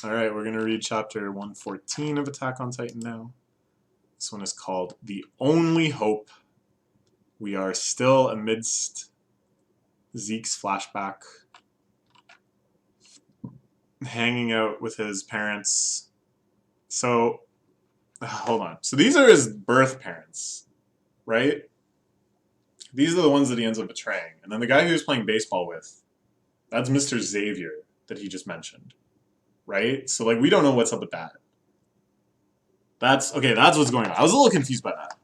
Alright, we're going to read chapter 114 of Attack on Titan now. This one is called The Only Hope. We are still amidst Zeke's flashback, hanging out with his parents. So, hold on. So these are his birth parents, right? These are the ones that he ends up betraying. And then the guy he was playing baseball with, that's Mr. Xavier that he just mentioned, right? So, like, we don't know what's up with that. That's what's going on. I was a little confused by that.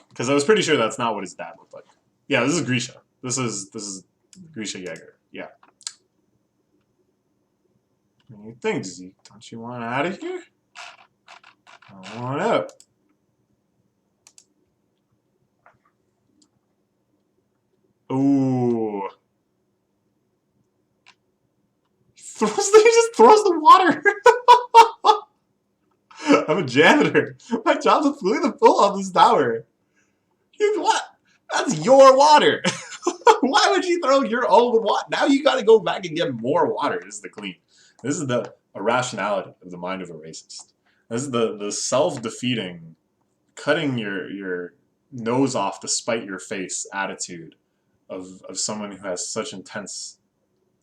Because I was pretty sure that's not what his dad looked like. Yeah, this is Grisha. This is Grisha Yeager. Yeah. What do you think, Zeke? Don't you want out of here? Come on out. Ooh. He just throws the water. I'm a janitor. My job's to clean the pool on this tower. What? That's your water. Why would you throw your own water? Now you gotta go back and get more water just to clean. This is the irrationality of the mind of a racist. This is the self-defeating, cutting your nose off to spite your face attitude of someone who has such intense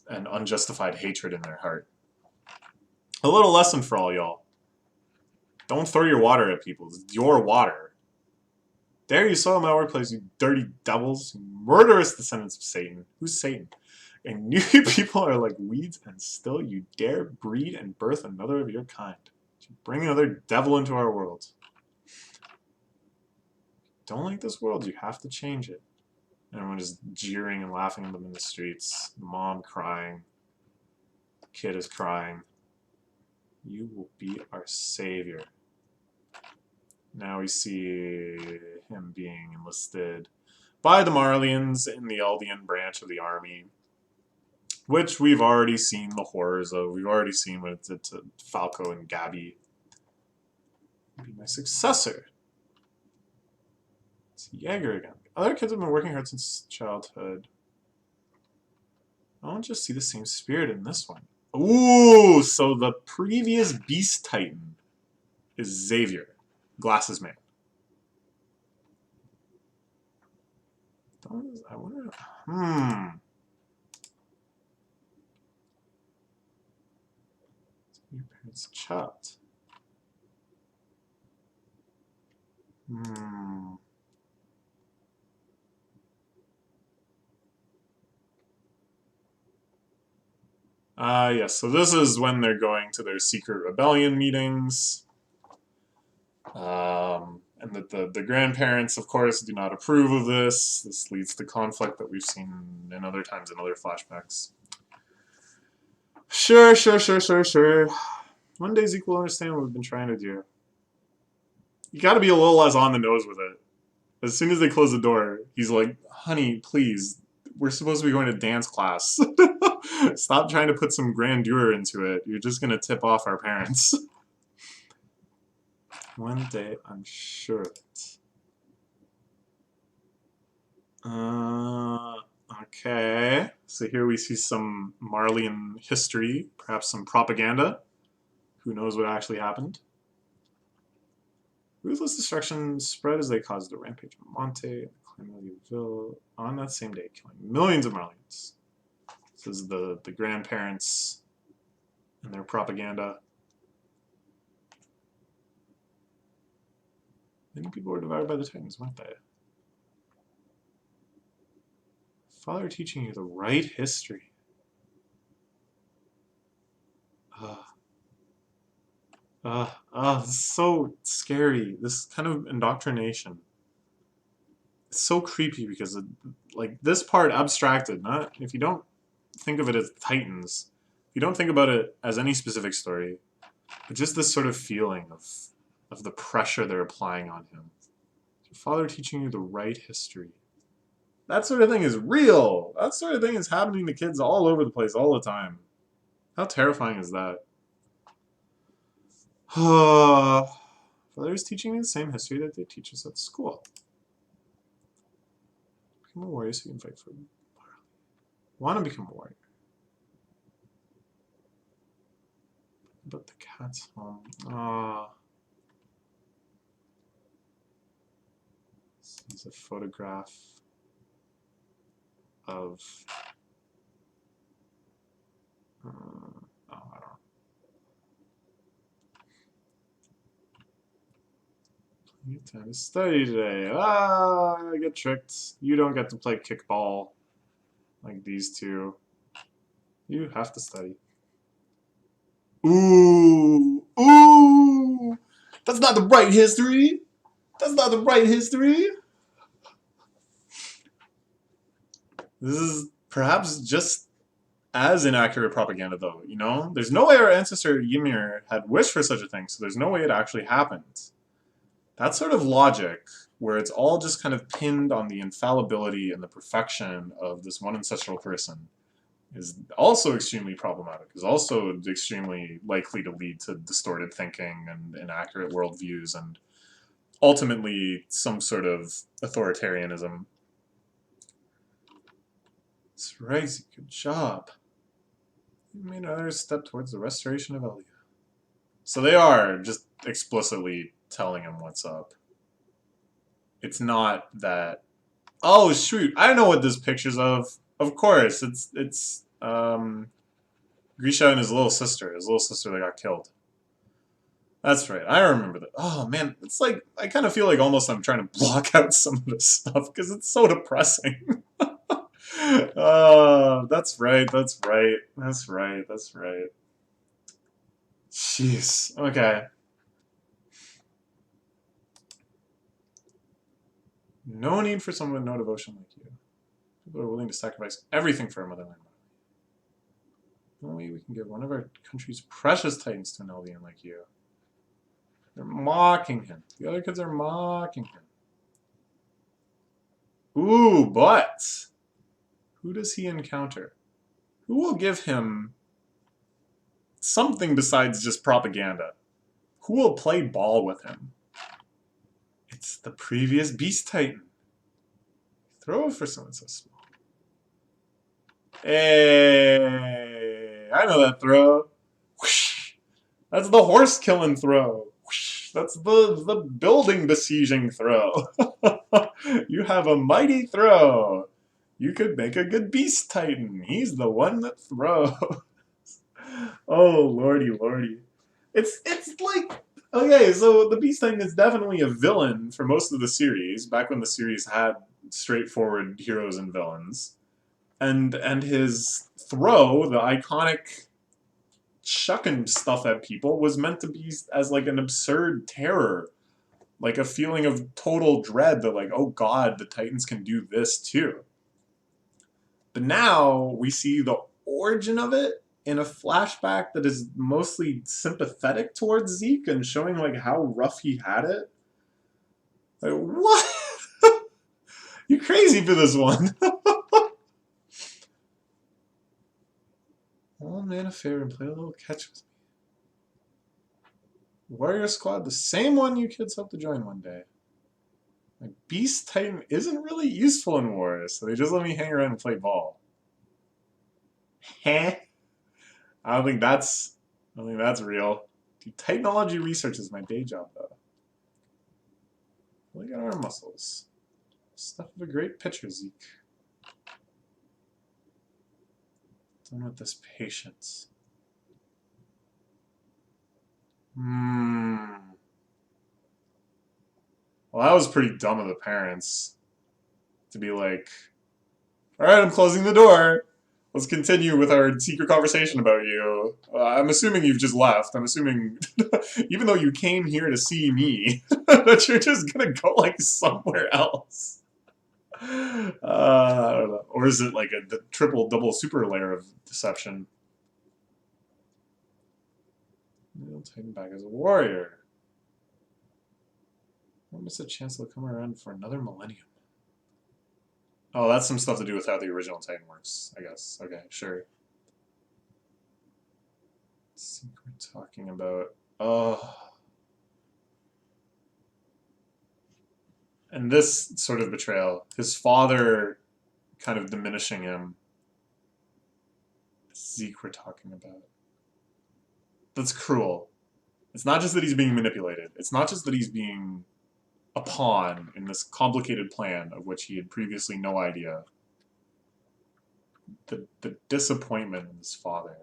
and unjustified hatred in their heart. A little lesson for all y'all. Don't throw your water at people. It's your water. There you saw in my workplace, you dirty devils, you murderous descendants of Satan. Who's Satan? And you people are like weeds, and still you dare breed and birth another of your kind. You bring another devil into our world. Don't like this world, you have to change it. Everyone just jeering and laughing at them in the streets. The mom crying. The kid is crying. You will be our savior. Now we see him being enlisted by the Marlians in the Eldian branch of the army, which we've already seen the horrors of. We've already seen what it did to Falco and Gabby. Be my successor. It's Yeager again. Other kids have been working hard since childhood. I don't just see the same spirit in this one. Ooh, so the previous Beast Titan is Xavier, Glasses Man. I wonder. Your parents chopped. Yes, so this is when they're going to their secret rebellion meetings. And that the grandparents, of course, do not approve of this. This leads to conflict that we've seen in other times in other flashbacks. Sure. One day Zeke will understand what we've been trying to do. You gotta be a little less on the nose with it. As soon as they close the door, he's like, honey, please, we're supposed to be going to dance class. Stop trying to put some grandeur into it. You're just gonna tip off our parents. One day, I'm sure of it. Okay. So here we see some Marleyan history, perhaps some propaganda. Who knows what actually happened? Ruthless destruction spread as they caused a rampage in Monte and Clameliaville on that same day, killing millions of Marleyans. This is the grandparents and their propaganda. Many people were devoured by the Titans, weren't they? Father teaching you the right history. This is so scary. This kind of indoctrination. It's so creepy because, like, this part abstracted, not if you don't think of it as Titans, if you don't think about it as any specific story, but just this sort of feeling of the pressure they're applying on him. Your father teaching you the right history. That sort of thing is real. That sort of thing is happening to kids all over the place all the time. How terrifying is that? Father is teaching me the same history that they teach us at school. Become a warrior so you can fight for Marley. Want to become a warrior. But the cat's home. Ah. This is a photograph of. I don't know. You have time to study today. Ah, I get tricked. You don't get to play kickball like these two. You have to study. Ooh, ooh. That's not the right history. That's not the right history. This is perhaps just as inaccurate propaganda, though, you know? There's no way our ancestor Ymir had wished for such a thing, so there's no way it actually happened. That sort of logic, where it's all just kind of pinned on the infallibility and the perfection of this one ancestral person, is also extremely problematic, is also extremely likely to lead to distorted thinking and inaccurate worldviews and ultimately some sort of authoritarianism. That's right, good job. You made another step towards the restoration of Eldia. So they are just explicitly telling him what's up. It's not that... Oh, shoot, I know what this picture's of. Of course, it's Grisha and his little sister that got killed. That's right, I remember that. Oh, man, it's like, I kind of feel like almost I'm trying to block out some of this stuff, because it's so depressing. That's right, that's right, that's right, that's right. Jeez, okay. No need for someone with no devotion like you. People are willing to sacrifice everything for a motherland. No way we can give one of our country's precious titans to an Eldian like you. They're mocking him. The other kids are mocking him. Ooh, but who does he encounter? Who will give him something besides just propaganda? Who will play ball with him? It's the previous Beast Titan. Throw it for someone so small. Hey, I know that throw. Whoosh. That's the horse killing throw. Whoosh. That's the building besieging throw. You have a mighty throw. You could make a good Beast Titan. He's the one that throws. Oh, lordy, lordy. It's like... Okay, so the Beast Titan is definitely a villain for most of the series, back when the series had straightforward heroes and villains. And his throw, the iconic chucking stuff at people, was meant to be as like an absurd terror. Like a feeling of total dread that like, oh god, the Titans can do this too. But now we see the origin of it in a flashback that is mostly sympathetic towards Zeke and showing like how rough he had it. Like, what? You crazy for this one. Old man a favor and play a little catch with me. Warrior Squad, the same one you kids hope to join one day. My Beast Titan isn't really useful in wars, so they just let me hang around and play ball. Heh? I don't think that's real. Dude, Titanology research is my day job, though. Look at our muscles. Stuff of a great pitcher, Zeke. Done with this patience. Well, that was pretty dumb of the parents. To be like, alright, I'm closing the door. Let's continue with our secret conversation about you. I'm assuming you've just left. I'm assuming, even though you came here to see me, that you're just gonna go, like, somewhere else. I don't know. Or is it like a triple, double, super layer of deception? I'll take him back as a warrior. Don't miss a chance to come around for another millennium. Oh, that's some stuff to do with how the original Titan works, I guess. Okay, sure. Let's see what we're talking about. Oh. And this sort of betrayal, his father kind of diminishing him. Zeke we're talking about. that's cruel. It's not just that he's being manipulated. It's not just that he's being a pawn in this complicated plan of which he had previously no idea. The disappointment in his father.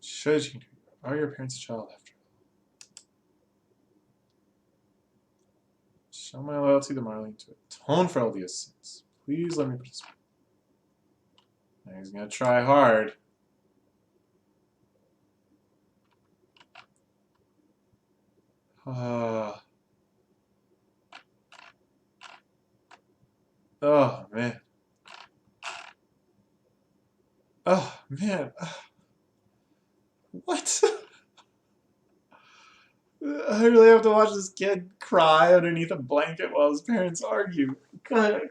Should you are your parents' child after all? Show my loyalty to Marlene to atone for Eldia's sins. Please let me participate. Now he's gonna try hard. Oh man. Oh man. What? I really have to watch this kid cry underneath a blanket while his parents argue. God,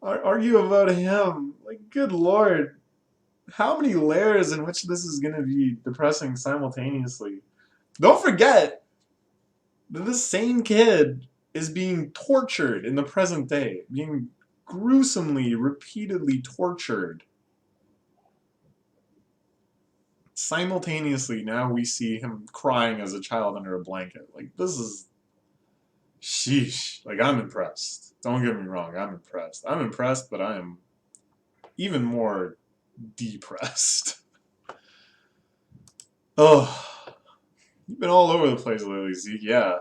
argue about him. Like, good lord. How many layers in which this is going to be depressing simultaneously? Don't forget that this same kid is being tortured in the present day. Being gruesomely, repeatedly tortured. Simultaneously, now we see him crying as a child under a blanket. Like, this is... Sheesh. Like, I'm impressed. Don't get me wrong, I'm impressed. I'm impressed, but I am even more depressed. Oh. You've been all over the place lately, Zeke. Yeah.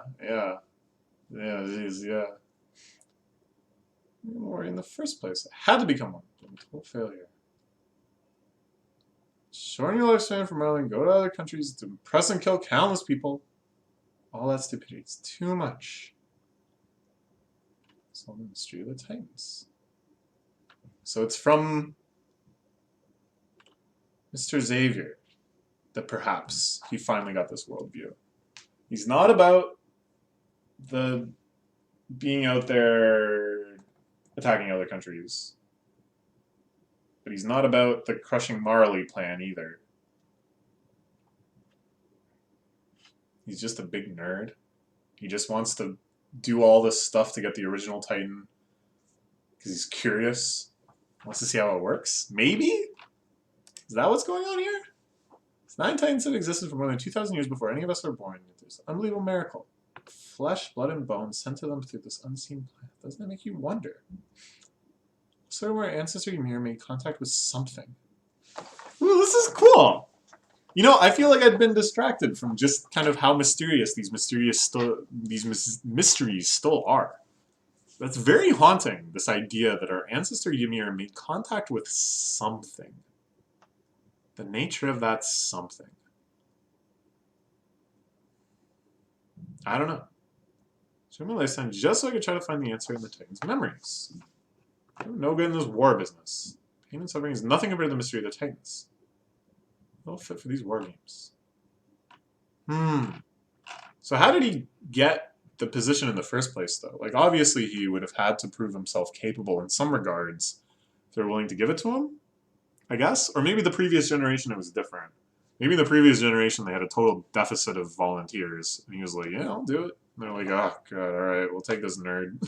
Jeez, yeah. Or in the first place, I had to become one. Total failure. Shorten your lifespan from Marlene, go to other countries to impress and kill countless people. All that stupidity. It's too much. Solve the mystery of the Titans. So it's from Mr. Xavier that perhaps he finally got this worldview. He's not about the being out there attacking other countries. But he's not about the crushing Marley plan either. He's just a big nerd. He just wants to do all this stuff to get the original Titan because he's curious. Wants to see how it works. Maybe? Is that what's going on here? It's 9 Titans have existed for more than 2,000 years before any of us were born. There's an unbelievable miracle. Flesh, blood, and bone sent to them through this unseen plant. Doesn't that make you wonder? So our ancestor Ymir made contact with something. Ooh, this is cool! You know, I feel like I've been distracted from just kind of how mysterious these mysteries still are. That's very haunting, this idea that our ancestor Ymir made contact with something. The nature of that something. I don't know. Show my lifetime just so I could try to find the answer in the Titan's memories. No good in this war business. Pain and suffering is nothing compared to the mystery of the Titans. No fit for these war games. So how did he get the position in the first place, though? Like, obviously he would have had to prove himself capable in some regards if they're willing to give it to him, I guess? Or maybe the previous generation it was different. Maybe in the previous generation they had a total deficit of volunteers. And he was like, yeah, I'll do it. And they're like, oh, God, alright, we'll take this nerd.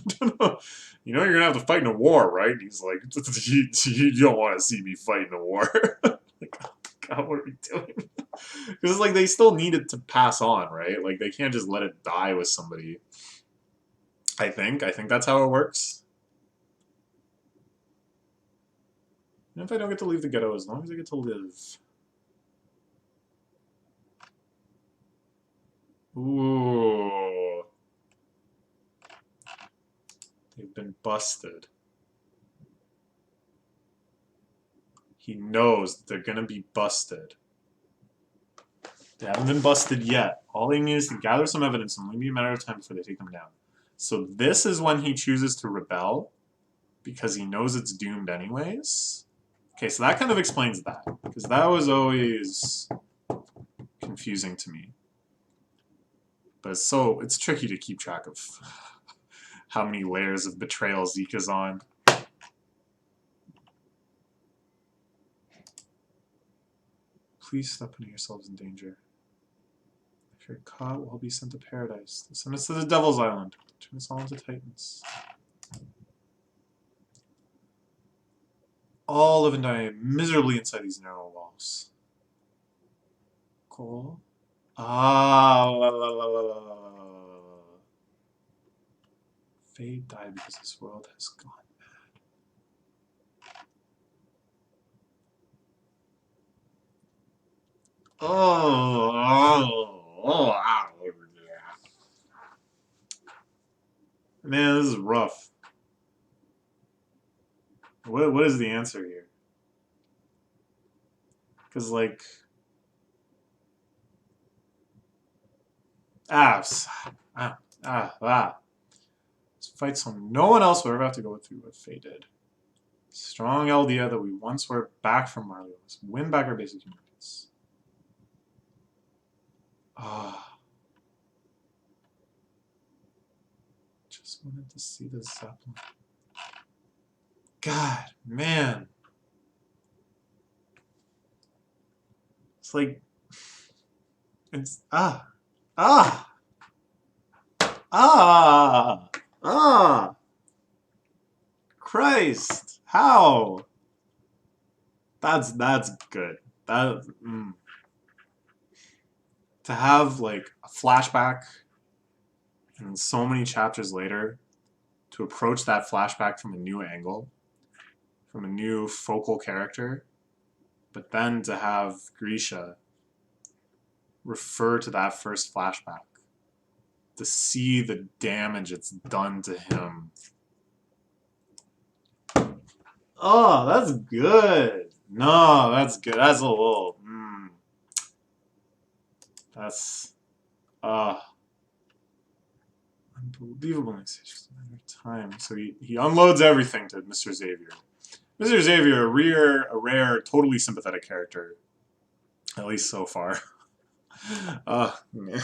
You know you're gonna have to fight in a war, right? He's like, you don't want to see me fight in a war. Like, oh, God, what are we doing? Because it's like they still need it to pass on, right? Like, they can't just let it die with somebody. I think that's how it works. And if I don't get to leave the ghetto, as long as I get to live... Ooh. They've been busted. He knows that they're gonna be busted. They haven't been busted yet. All they need is to gather some evidence and it'll only be a matter of time before they take them down. So this is when he chooses to rebel, because he knows it's doomed anyways. Okay, so that kind of explains that, because that was always confusing to me. But it's tricky to keep track of how many layers of betrayal Zeke is on. Please stop putting yourselves in danger. If you're caught, we'll be sent to paradise. They'll send us to the Devil's Island. Turn us all into Titans. all live and die miserably inside these narrow walls. Cool. Ah. La, la, la, la, la, la. Fate died because this world has gone mad. Oh, yeah. Man, this is rough. What is the answer here? Because, like... Let's fight some no one else will ever have to go through what Faye did. Strong idea that we once were back from Marley. Let's win back our basic human rights. Just wanted to see the Zeppelin. God, man. It's like... It's... Christ! How? That's good. That to have like a flashback and so many chapters later to approach that flashback from a new angle, from a new focal character, but then to have Grisha refer to that first flashback, to see the damage it's done to him. Oh, that's good. No, that's good. That's a little... That's... Unbelievable messages another time. So he unloads everything to Mr. Xavier. Mr. Xavier, a rare, totally sympathetic character. At least so far. Man.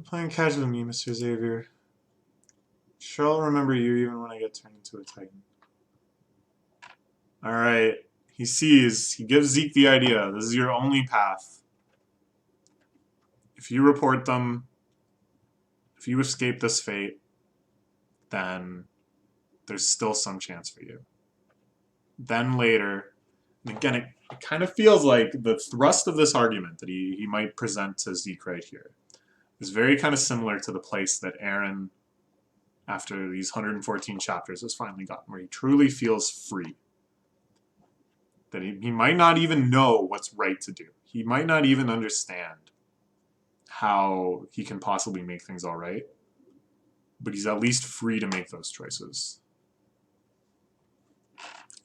Playing catch with me, Mr. Xavier. Sure, I'll remember you even when I get turned into a Titan. Alright. He gives Zeke the idea. This is your only path. If you report them, if you escape this fate, then there's still some chance for you. Then later, and again, it kind of feels like the thrust of this argument that he might present to Zeke right here is very kind of similar to the place that Eren, after these 114 chapters, has finally gotten, where he truly feels free. That he might not even know what's right to do. He might not even understand how he can possibly make things all right. But he's at least free to make those choices.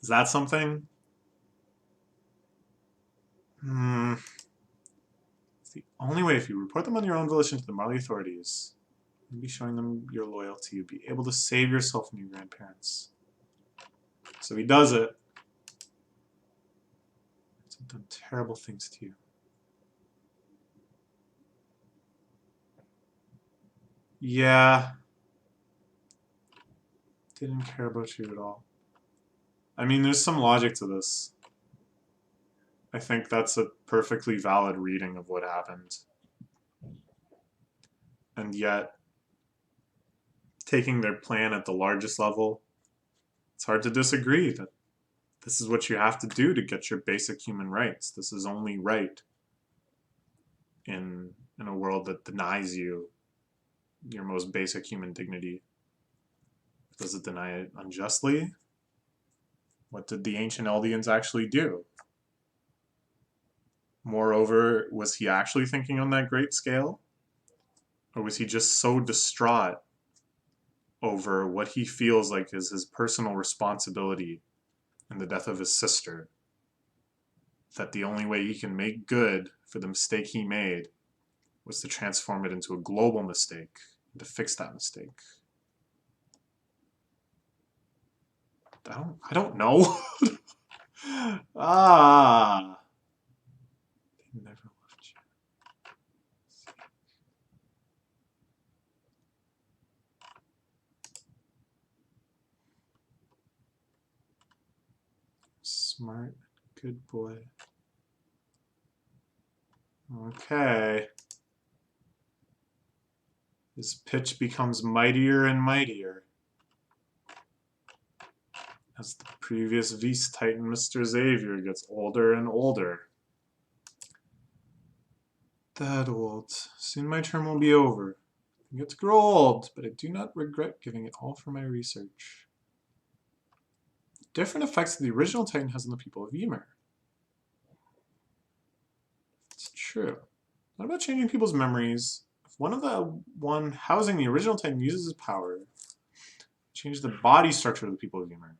Is that something? It's the only way. If you report them on your own volition to the Marley authorities, you'll be showing them your loyalty. You'll be able to save yourself and your grandparents. So he does it. He's done terrible things to you. Yeah. Didn't care about you at all. I mean, there's some logic to this. I think that's a perfectly valid reading of what happened. And yet, taking their plan at the largest level, it's hard to disagree that this is what you have to do to get your basic human rights. This is only right in a world that denies you your most basic human dignity. Does it deny it unjustly? What did the ancient Eldians actually do? Moreover, was he actually thinking on that great scale? Or was he just so distraught over what he feels like is his personal responsibility in the death of his sister, that the only way he can make good for the mistake he made was to transform it into a global mistake, and to fix that mistake? I don't know. They never left you. Smart, good boy. Okay. His pitch becomes mightier and mightier. As the previous Vice Titan, Mr. Xavier, gets older and older. That old. Soon my term will be over. I get to grow old, but I do not regret giving it all for my research. Different effects the original Titan has on the people of Ymir. It's true. What about changing people's memories? If one housing the original Titan uses his power, change the body structure of the people of Ymir.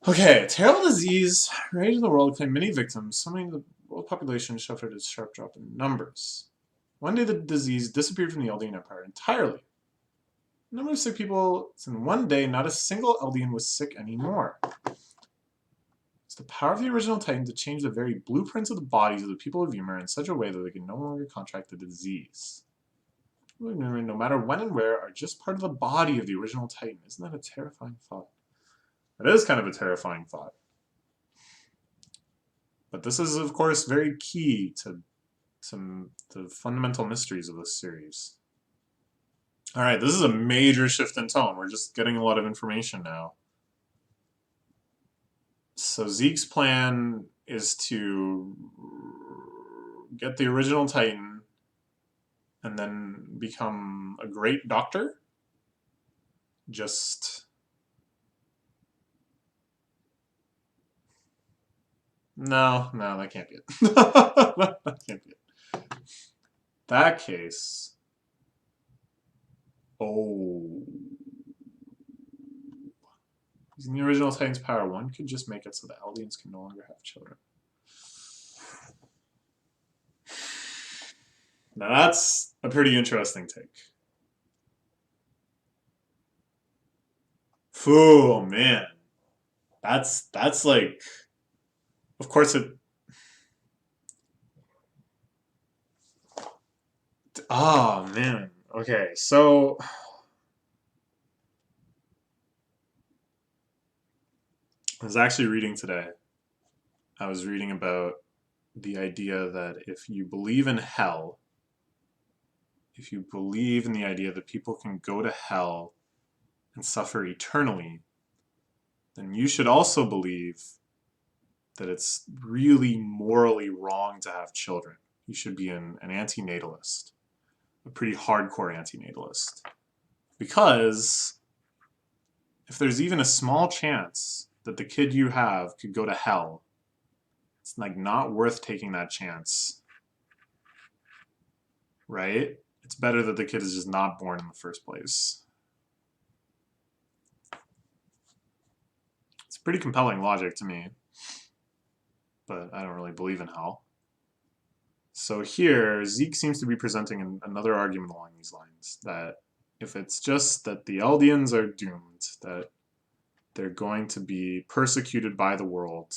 Okay, terrible disease raged in the world, claimed many victims. Summoning the world population suffered a sharp drop in numbers. One day the disease disappeared from the Eldian Empire entirely. The number of sick people, in one day, not a single Eldian was sick anymore. It's the power of the original Titan to change the very blueprints of the bodies of the people of Ymir in such a way that they can no longer contract the disease. No matter when and where, are just part of the body of the original Titan. Isn't that a terrifying thought? It is kind of a terrifying thought. But this is, of course, very key to the fundamental mysteries of this series. Alright, this is a major shift in tone. We're just getting a lot of information now. So Zeke's plan is to get the original Titan and then become a great doctor. Just... No, that can't be it. That can't be it. That case... Oh... Using the original Titan's power, one could just make it so the Eldians can no longer have children. Now that's a pretty interesting take. Oh man. That's like... Of course it... Oh man. Okay, so... I was actually reading today. I was reading about the idea that if you believe in hell, if you believe in the idea that people can go to hell and suffer eternally, then you should also believe that it's really morally wrong to have children. You should be an antinatalist, a pretty hardcore antinatalist. Because if there's even a small chance that the kid you have could go to hell, it's like not worth taking that chance. Right? It's better that the kid is just not born in the first place. It's pretty compelling logic to me. But I don't really believe in hell. So here, Zeke seems to be presenting another argument along these lines, that if it's just that the Eldians are doomed, that they're going to be persecuted by the world,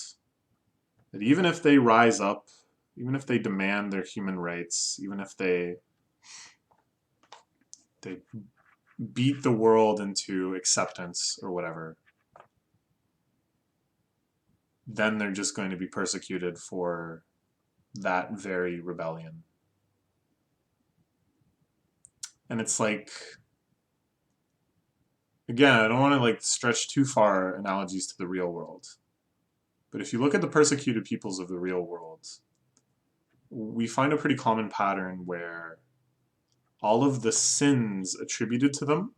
that even if they rise up, even if they demand their human rights, even if they beat the world into acceptance or whatever, then they're just going to be persecuted for that very rebellion. And it's like, again, I don't want to like stretch too far analogies to the real world. But if you look at the persecuted peoples of the real world, we find a pretty common pattern where all of the sins attributed to them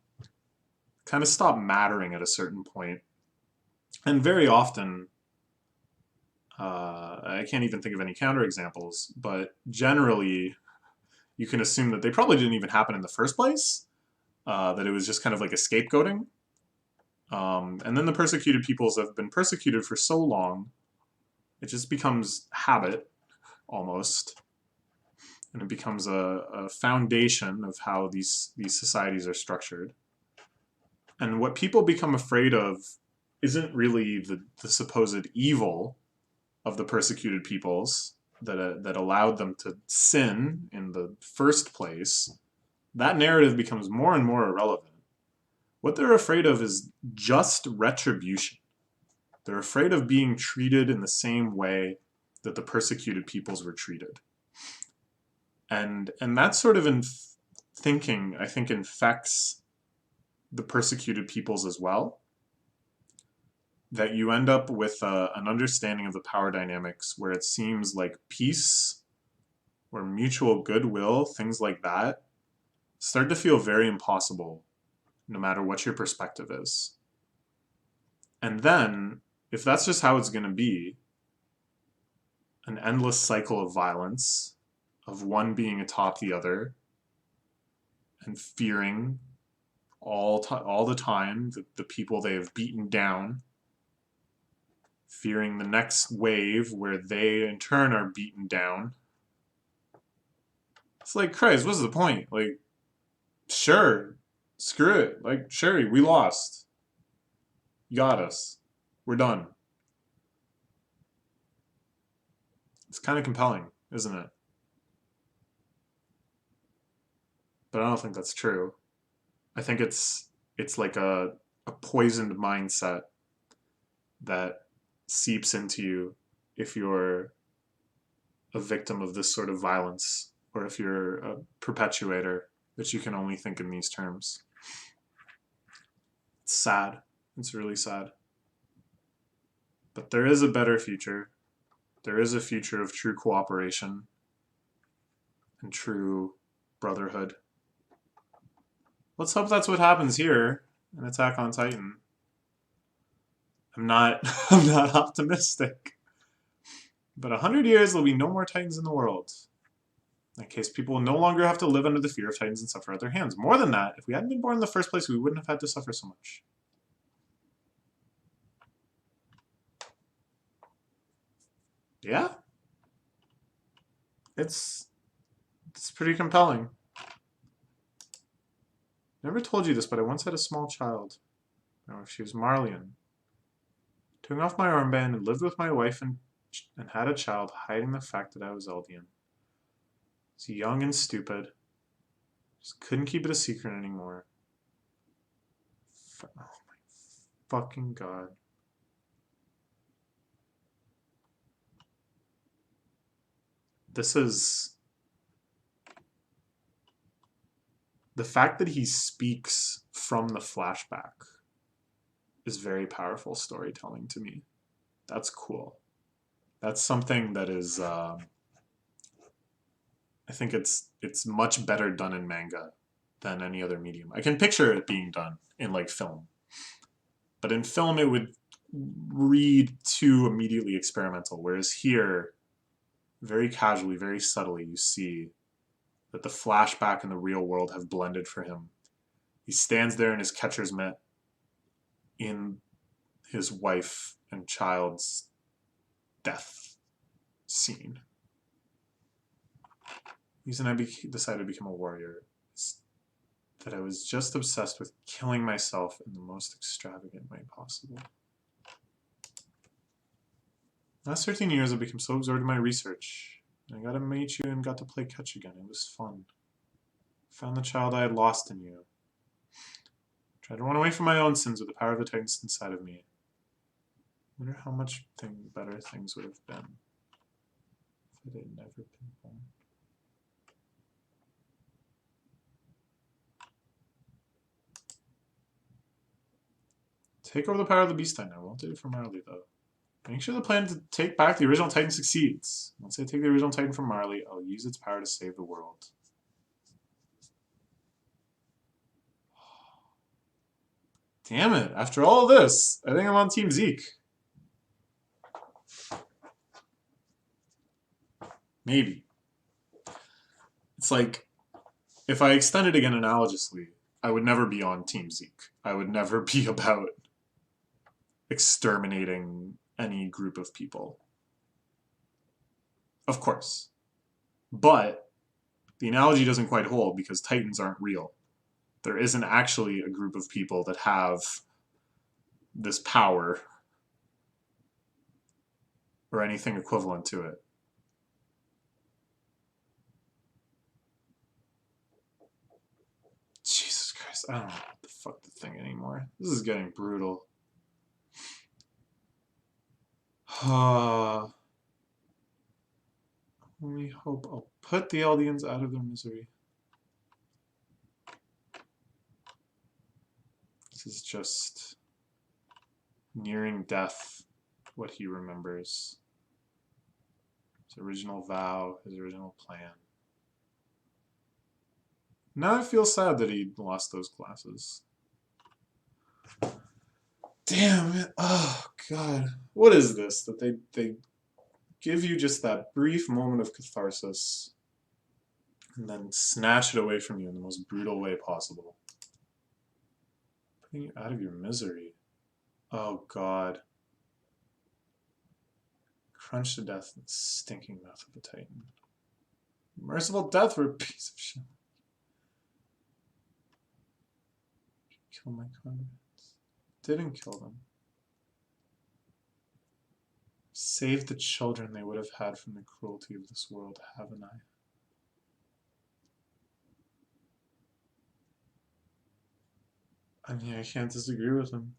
kind of stop mattering at a certain point. And very often, I can't even think of any counterexamples, but generally you can assume that they probably didn't even happen in the first place, that it was just kind of like a scapegoating. And then the persecuted peoples have been persecuted for so long, it just becomes habit, almost. And it becomes a foundation of how these societies are structured. And what people become afraid of isn't really the supposed evil of the persecuted peoples that allowed them to sin in the first place. That narrative becomes more and more irrelevant. What they're afraid of is just retribution. They're afraid of being treated in the same way that the persecuted peoples were treated. And that sort of thinking, I think, infects the persecuted peoples as well, that you end up with an understanding of the power dynamics where it seems like peace or mutual goodwill, things like that, start to feel very impossible no matter what your perspective is. And then, if that's just how it's going to be, an endless cycle of violence, of one being atop the other, and fearing all the time the people they have beaten down, fearing the next wave where they in turn are beaten down. It's like, Christ, what's the point? Like, sure, screw it. Like, sure, we lost. You got us. We're done. It's kind of compelling, isn't it? But I don't think that's true. I think it's like a poisoned mindset that seeps into you if you're a victim of this sort of violence, or if you're a perpetuator, that you can only think in these terms. It's sad. It's really sad. But there is a better future. There is a future of true cooperation and true brotherhood. Let's hope that's what happens here in Attack on Titan. I'm not optimistic. But 100 years, there'll be no more Titans in the world. In that case, people will no longer have to live under the fear of Titans and suffer at their hands. More than that, if we hadn't been born in the first place, we wouldn't have had to suffer so much. Yeah? It's pretty compelling. Never told you this, but I once had a small child. She was Marleyan. Took off my armband and lived with my wife and had a child, hiding the fact that I was Eldian. I was young and stupid. Just couldn't keep it a secret anymore. Oh my fucking god. This is... The fact that he speaks from the flashback is very powerful storytelling to me. That's cool. That's something that is... I think it's much better done in manga than any other medium. I can picture it being done in like film. But in film it would read too immediately experimental, whereas here, very casually, very subtly, you see that the flashback and the real world have blended for him. He stands there in his catcher's mitt in his wife and child's death scene. The reason I decided to become a warrior is that I was just obsessed with killing myself in the most extravagant way possible. Last 13 years I've become so absorbed in my research. I got to meet you and got to play catch again. It was fun. Found the child I had lost in you. Tried to run away from my own sins with the power of the Titans inside of me. I wonder how much better things would have been if I had never been born. Take over the power of the Beast Titan. I won't do it for Marley, though. Make sure the plan to take back the original Titan succeeds. Once I take the original Titan from Marley, I'll use its power to save the world. Damn it. After all this, I think I'm on Team Zeke. Maybe. It's like, if I extend it again analogously, I would never be on Team Zeke. I would never be about exterminating any group of people. Of course. But the analogy doesn't quite hold because Titans aren't real. There isn't actually a group of people that have this power or anything equivalent to it. Jesus Christ, I don't know what the fuck to think anymore. This is getting brutal. Only hope I'll put the Eldians out of their misery. This is just nearing death, what he remembers. His original vow, his original plan. Now I feel sad that he lost those classes. Damn it. Oh, God. What is this? That they give you just that brief moment of catharsis and then snatch it away from you in the most brutal way possible. Putting you out of your misery. Oh, God. Crunch to death in the stinking mouth of a titan. Merciful death for a piece of shit. Kill my convicts. Didn't kill them. Save the children they would have had from the cruelty of this world, haven't I? I mean, I can't disagree with him.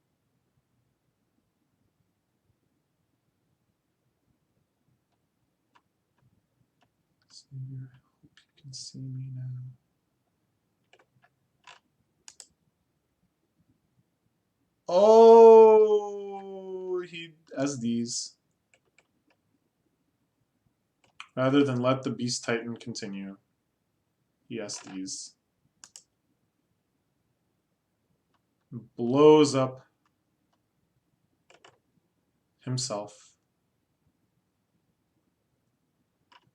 Savior, I hope you can see me now. Oh, he has these. Rather than let the Beast Titan continue, he has these. Blows up himself.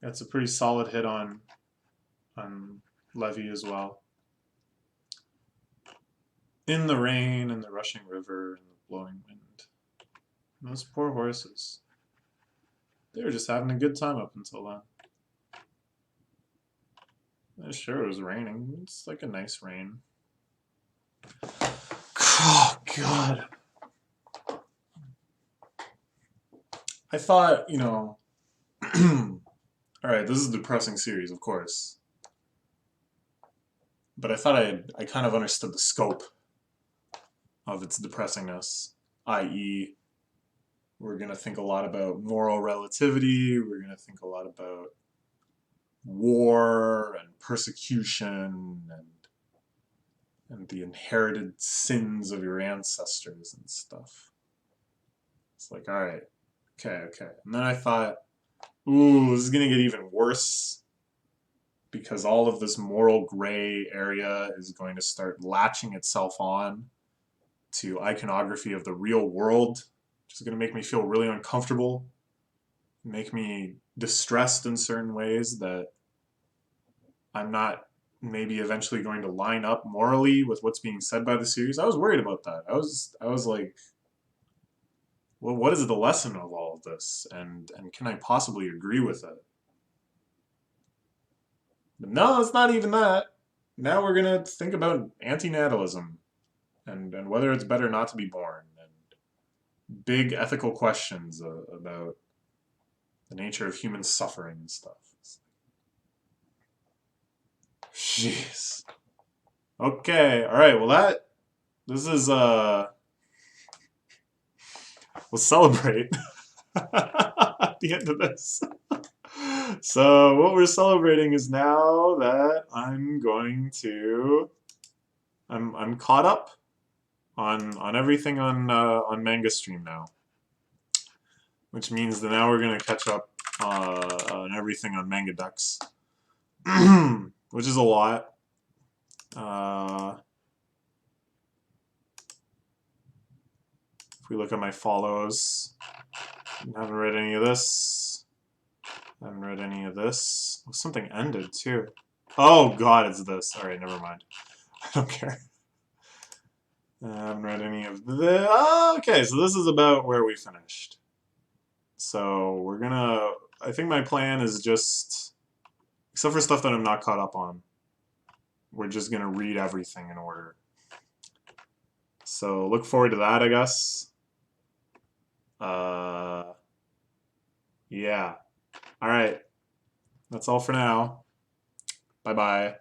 That's a pretty solid hit on Levi as well. In the rain and the rushing river and the blowing wind. And those poor horses. They were just having a good time up until then. Yeah, sure, it was raining. It's like a nice rain. Oh, God. I thought, you know... Alright, this is a depressing series, of course. But I thought I kind of understood the scope of its depressingness, i.e., we're going to think a lot about moral relativity, we're going to think a lot about war and persecution and the inherited sins of your ancestors and stuff. It's like, alright, okay. And then I thought, ooh, this is going to get even worse because all of this moral gray area is going to start latching itself on to iconography of the real world, which is going to make me feel really uncomfortable, make me distressed in certain ways that I'm not maybe eventually going to line up morally with what's being said by the series. I was worried about that. I was like, well, what is the lesson of all of this? And can I possibly agree with it? But no, it's not even that. Now we're going to think about antinatalism and whether it's better not to be born, and big ethical questions about the nature of human suffering and stuff. Jeez. Okay, alright, well this is, we'll celebrate at the end of this. So what we're celebrating is now that I'm caught up on everything on Manga Stream now, which means that now we're gonna catch up on everything on Manga Ducks, which is a lot. If we look at my follows, I haven't read any of this. I haven't read any of this. Oh, something ended too. Oh God, it's this. All right, never mind. I don't care. I haven't read any of this. Oh, okay, so this is about where we finished. So we're gonna. I think my plan is just, except for stuff that I'm not caught up on, we're just gonna read everything in order. So look forward to that, I guess. Yeah. All right. That's all for now. Bye-bye.